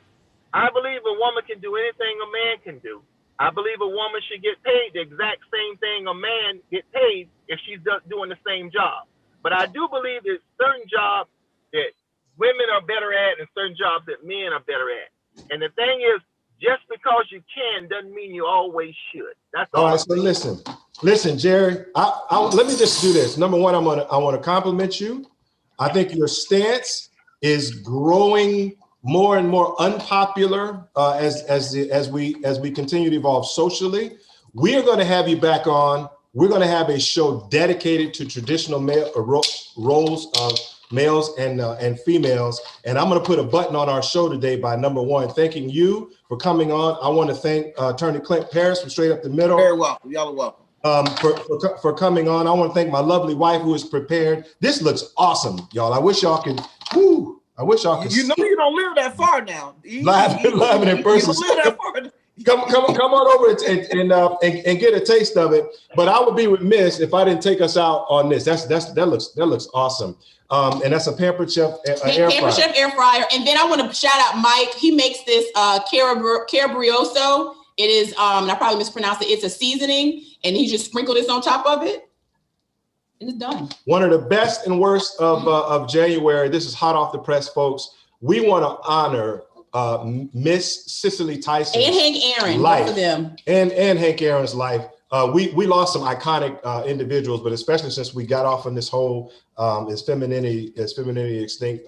I believe a woman can do anything a man can do. I believe a woman should get paid the exact same thing a man get paid if she's doing the same job. But I do believe there's certain jobs that women are better at and certain jobs that men are better at. And the thing is, just because you can doesn't mean you always should. That's all. All right, so listen, Jerry. Let me just do this. Number one, I want to compliment you. I think your stance is growing more and more unpopular as we continue to evolve socially. We are going to have you back on. We're going to have a show dedicated to traditional male roles of males and females. And I'm going to put a button on our show today by number one, thanking you for coming on. I want to thank Attorney Clint Paris from Straight Up the Middle. Very welcome. Y'all are welcome. For coming on. I want to thank my lovely wife who is prepared. This looks awesome, y'all. I wish y'all could. I wish y'all could. You know you don't live that far now. Live in person. You don't live that far. Come on over and get a taste of it. But I would be remiss if I didn't take us out on this. That looks awesome. And that's a Pampered Chef air fryer. Chef air fryer. And then I want to shout out Mike. He makes this calabrioso. It is I probably mispronounced it. It's a seasoning, and he just sprinkled this on top of it. And it's done. One of the best and worst of January. This is hot off the press, folks. We want to honor Miss Cicely Tyson and Hank Aaron, life, both of them, and Hank Aaron's life. we lost some iconic individuals, but especially since we got off on this whole is femininity extinct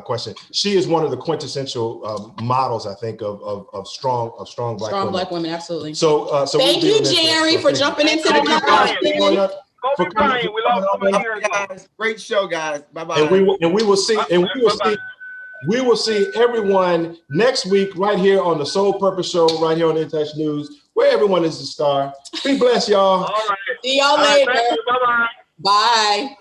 question. She is one of the quintessential models, I think, of strong black women. Absolutely. So thank you, Jerry, for jumping into the conversation. Kobe Bryant, we lost him a year ago. Great show, guys. Bye bye. And we will see everyone next week right here on the Soul Purpose Show, right here on In Touch News, where everyone is the star. Be blessed, y'all. All right. See y'all later. Bye-bye. Bye.